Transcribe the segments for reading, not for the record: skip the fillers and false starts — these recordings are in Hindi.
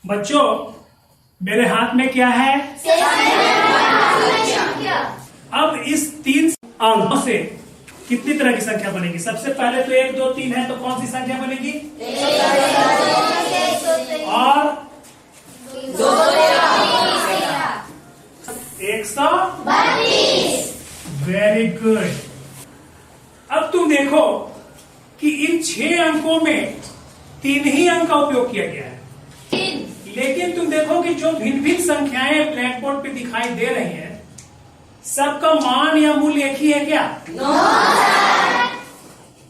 बच्चों, मेरे हाथ में क्या है? अब इस 3 अंकों से कितनी तरह की संख्या बनेगी? सबसे पहले तो 1, 2, 3 है, तो कौन सी संख्या बनेगी? और 122। Very good. अब तुम देखो कि इन 6 अंकों में 3 ही अंक का उपयोग किया गया है, लेकिन तुम देखो कि जो भिन्न भिन्न संख्याएं ब्लैक बोर्ड पे दिखाई दे रही हैं, सबका मान या मूल्य एक ही है क्या?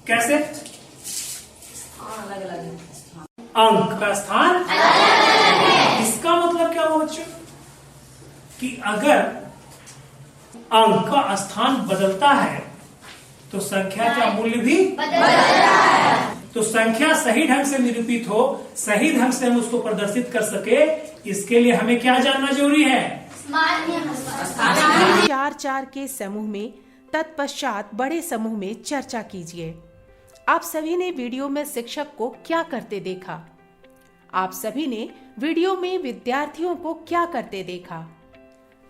कैसे? अलग अलग अंक का स्थान इसका मतलब क्या हुआ बच्चों? कि अगर अंक का स्थान बदलता है तो संख्या का मूल्य भी बदलता है। तो संख्या सही ढंग से निरूपित हो, सही ढंग से हम उसको प्रदर्शित कर सके, इसके लिए हमें क्या जानना जरूरी है? 4-4 के समूह में तत्पश्चात बड़े समूह में चर्चा कीजिए। आप सभी ने वीडियो में शिक्षक को क्या करते देखा? आप सभी ने वीडियो में विद्यार्थियों को क्या करते देखा?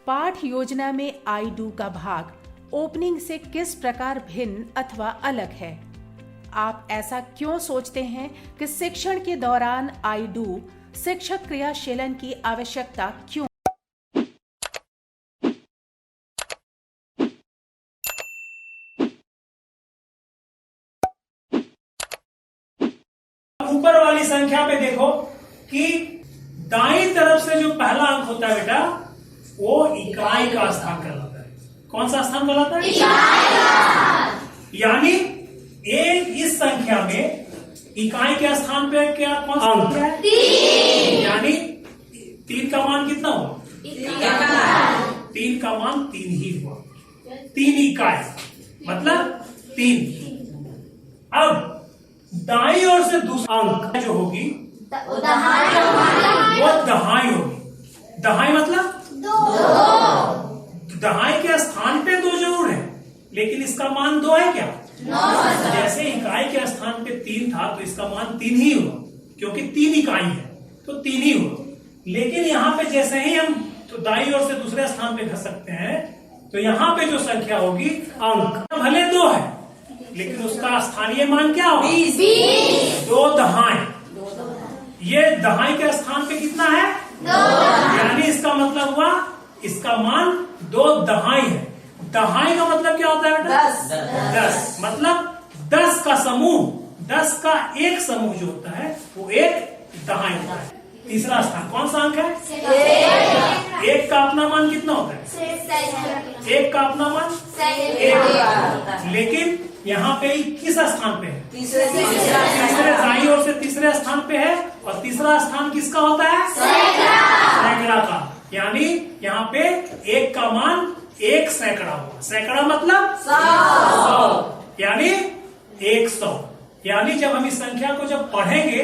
पाठ योजना में आई डू का भाग ओपनिंग से किस प्रकार भिन्न अथवा अलग है? आप ऐसा क्यों सोचते हैं कि शिक्षण के दौरान आई डू शिक्षक क्रियाशीलन की आवश्यकता क्यों? ऊपर वाली संख्या पे देखो कि दाईं तरफ से जो पहला अंक होता है बेटा, वो इकाई का स्थान कहलाता है। कौन सा स्थान कहलाता है? इकाई। यानी इस संख्या में इकाई के स्थान पे क्या कौन सा अंक है? 3। यानी 3 का मान कितना हुआ? 3 का मान 3 ही हुआ। 3 इकाई मतलब 3। अब दाईं ओर से दूसरा अंक जो होगी वो दहाई होगी। दहाई मतलब दहाई के स्थान पे 2 जरूर है, लेकिन इसका मान 2 है क्या? जैसे इकाई के स्थान पे 3 था तो इसका मान 3 ही हुआ, क्योंकि 3 इकाई है तो 3 ही हुआ। लेकिन यहाँ पे जैसे ही हम तो दाईं ओर से दूसरे स्थान पे घस सकते हैं, तो यहाँ पे जो संख्या होगी अंक भले 2 है, लेकिन उसका स्थानीय मान क्या होगा? 2 दहाई। ये दहाई के स्थान पे कितना है? 2। यानी इसका मतलब हुआ इसका मान 2 दहाई है। दहाई का मतलब क्या होता है बेटा? 10। मतलब 10 का समूह, 10 का एक समूह जो होता है वो एक दहाई होता है। तीसरा स्थान कौन सा अंक है? 1 का अपना मान कितना होता है? 1 का अपना मान 1। लेकिन यहाँ पे किस स्थान पे है? तीसरे दाईं ओर से तीसरे स्थान पे है, और तीसरा स्थान किसका होता है? सैकड़ा का। यानी यहाँ पे 1 का मान 1 सैकड़ा हुआ। सैकड़ा मतलब 100। यानी 100। यानी जब हम इस संख्या को जब पढ़ेंगे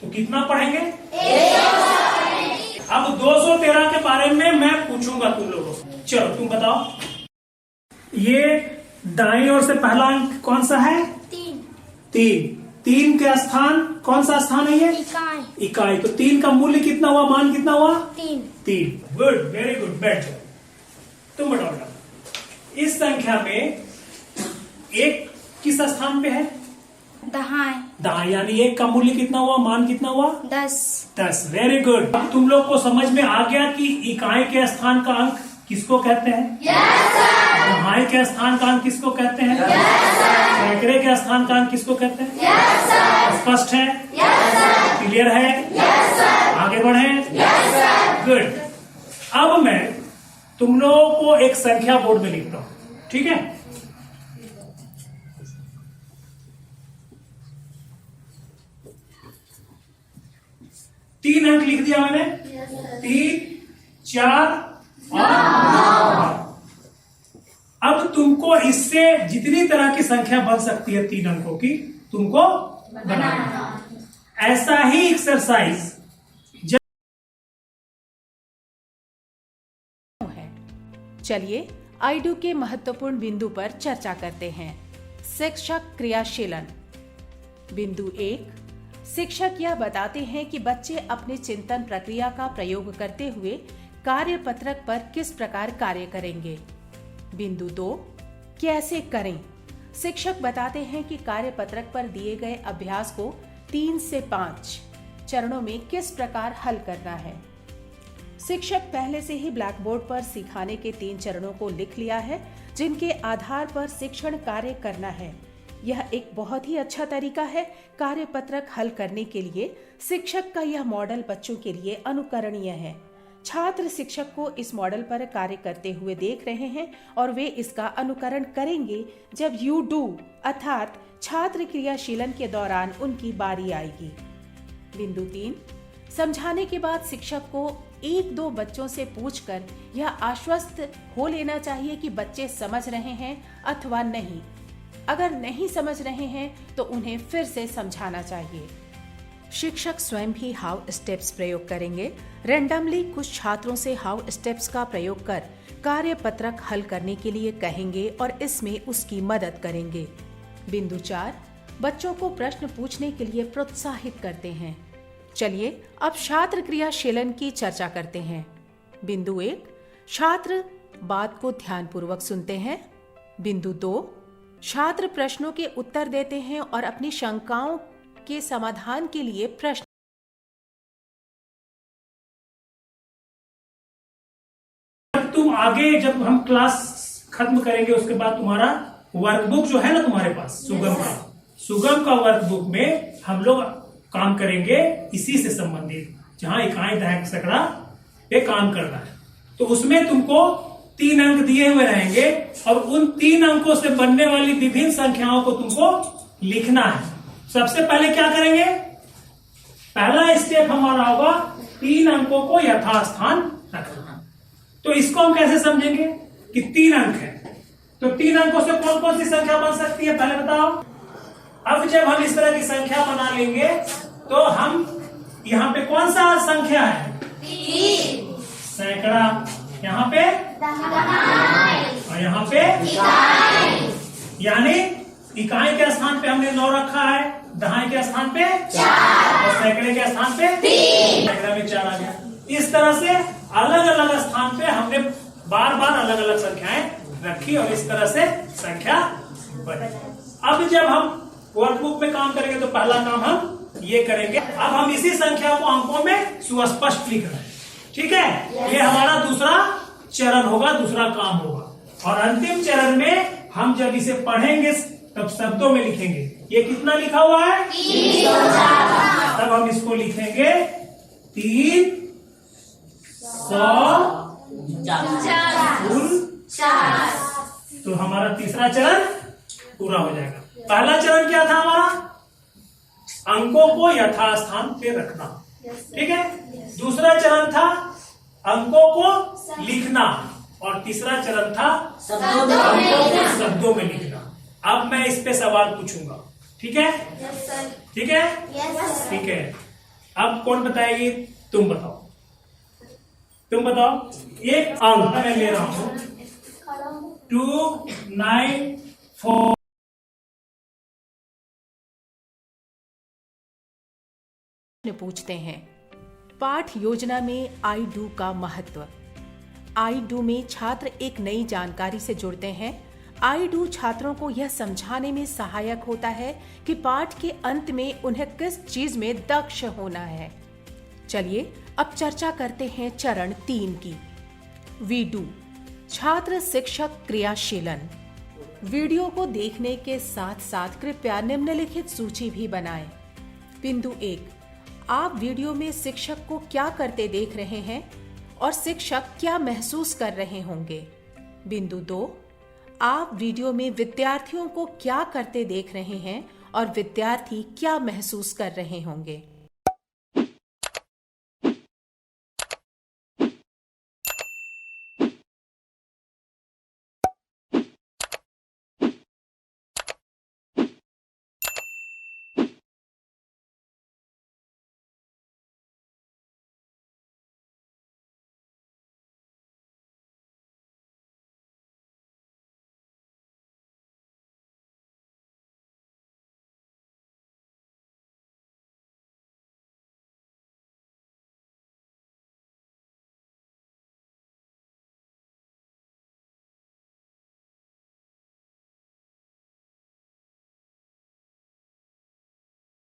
तो कितना पढ़ेंगे? 100। अब 213 के बारे में मैं पूछूंगा तुम लोगों से। चलो तुम बताओ, ये दाईं ओर से पहला अंक कौन सा है? 3। 3 का स्थान कौन सा स्थान है? ये इकाई। तो 3 का मूल्य कितना हुआ? मान कितना हुआ? 3। Good, very good. बैठ जाओ। तुम बताओ बेटा, इस संख्या में 1 किस स्थान पे है? दहाई। यानी 1 का मूल्य कितना हुआ? मान कितना हुआ? 10। Very good. अब तुम लोग को समझ में आ गया कि इकाई के स्थान का अंक किसको कहते हैं? दहाई के स्थान का अंक किसको कहते हैं? सैकड़े के स्थान का अंक किसको कहते हैं? स्पष्ट है? क्लियर है? आगे बढ़े? गुड। अब मैं तुम लोगों को एक संख्या बोर्ड में लिखता हूं, ठीक है? तीन अंक लिख दिया मैंने। 3, 4 और 9। अब तुमको इससे जितनी तरह की संख्या बन सकती है 3 अंकों की, तुमको बनाना। ऐसा ही एक्सरसाइज चलिए आईडू के महत्वपूर्ण बिंदु पर चर्चा करते हैं। शिक्षक क्रियाशीलन। बिंदु 1, शिक्षक यह बताते हैं कि बच्चे अपने चिंतन प्रक्रिया का प्रयोग करते हुए कार्यपत्रक पर किस प्रकार कार्य करेंगे। बिंदु 2, कैसे करें। शिक्षक बताते हैं कि कार्यपत्रक पर दिए गए अभ्यास को 3 से 5 चरणों में किस प्रकार हल करना है। शिक्षक पहले से ही ब्लैक बोर्ड पर सिखाने के 3 चरणों को लिख लिया है, जिनके आधार पर शिक्षण कार्य करना है। यह एक बहुत ही अच्छा तरीका है कार्यपत्रक हल करने के लिए। शिक्षक का यह मॉडल बच्चों के लिए अनुकरणीय है। छात्र शिक्षक को इस मॉडल पर कार्य करते हुए देख रहे हैं और वे इसका अनुकरण करेंगे जब यू डू अर्थात छात्र क्रियाशीलन के दौरान उनकी बारी आएगी। बिंदु 3, समझाने के बाद शिक्षक को 1-2 बच्चों से पूछकर यह आश्वस्त हो लेना चाहिए कि बच्चे समझ रहे हैं अथवा नहीं। अगर नहीं समझ रहे हैं तो उन्हें फिर से समझाना चाहिए। शिक्षक स्वयं भी हाउ स्टेप्स प्रयोग करेंगे। रैंडमली कुछ छात्रों से हाउ स्टेप्स का प्रयोग कर कार्यपत्रक हल करने के लिए कहेंगे और इसमें उसकी मदद करेंगे। बिंदु 4, बच्चों को प्रश्न पूछने के लिए प्रोत्साहित करते हैं। चलिए अब छात्र क्रियाशीलन की चर्चा करते हैं। बिंदु 1, छात्र बात को ध्यानपूर्वक सुनते हैं। बिंदु 2, छात्र प्रश्नों के उत्तर देते हैं और अपनी शंकाओं के समाधान के लिए प्रश्न। तुम आगे जब हम क्लास खत्म करेंगे उसके बाद तुम्हारा वर्कबुक जो है ना तुम्हारे पास सुगम का वर्कबुक में हम लोग काम करेंगे इसी से संबंधित, जहां इकाई दहाई सैकड़ा पे काम करना है। तो उसमें तुमको 3 अंक दिए हुए रहेंगे और उन 3 अंकों से बनने वाली विभिन्न संख्याओं को तुमको लिखना है। सबसे पहले क्या करेंगे, पहला स्टेप हमारा होगा 3 अंकों को यथास्थान रखना। तो इसको हम कैसे समझेंगे कि 3 अंक है, तो 3 अंकों से कौन कौन सी संख्या बन सकती है पहले बताओ। अब जब हम इस तरह की संख्या बना लेंगे तो हम यहाँ पे कौन सा संख्या है, 3, सैकड़ा, यहाँ पे और यहाँ पे यानी इकाई के स्थान पे हमने 9 रखा है, दहाई के स्थान पे 4 और सैकड़े के स्थान पे 3, सैकड़ा में 4 आ गया। इस तरह से अलग अलग स्थान पे हमने बार बार अलग अलग संख्याएं रखी और इस तरह से संख्या बनी। अब जब हम वर्कबुक में काम करेंगे तो पहला काम हम ये करेंगे। अब हम इसी संख्या को अंकों में सुस्पष्ट लिख रहे हैं, ठीक है। ये हमारा दूसरा चरण होगा, दूसरा काम होगा। और अंतिम चरण में हम जब इसे पढ़ेंगे तब शब्दों में लिखेंगे। ये कितना लिखा हुआ है, 300। तब हम इसको लिखेंगे 300 तो हमारा तीसरा चरण पूरा हो जाएगा। पहला चरण क्या था हमारा, अंकों को यथास्थान पे रखना, ठीक है। दूसरा चरण था अंकों को लिखना और तीसरा चरण था अंकों को शब्दों में लिखना। अब मैं इस पे सवाल पूछूंगा, ठीक है, ठीक है, ठीक है। अब कौन बताएगी, तुम बताओ, तुम बताओ। एक अंक मैं ले रहा हूं 294। पूछते हैं पाठ योजना में आई डू का महत्व। आई डू में छात्र एक नई जानकारी से जुड़ते हैं। आई डू छात्रों को यह समझाने में सहायक होता है कि पाठ के अंत में उन्हें किस चीज में दक्ष होना है। चलिए अब चर्चा करते हैं चरण 3 की। वी डू, छात्र शिक्षक क्रियाशीलन। वीडियो को देखने के साथ साथ कृपया निम्नलिखित सूची भी बनाएं। बिंदु 1, आप वीडियो में शिक्षक को क्या करते देख रहे हैं और शिक्षक क्या महसूस कर रहे होंगे। बिंदु 2, आप वीडियो में विद्यार्थियों को क्या करते देख रहे हैं और विद्यार्थी क्या महसूस कर रहे होंगे।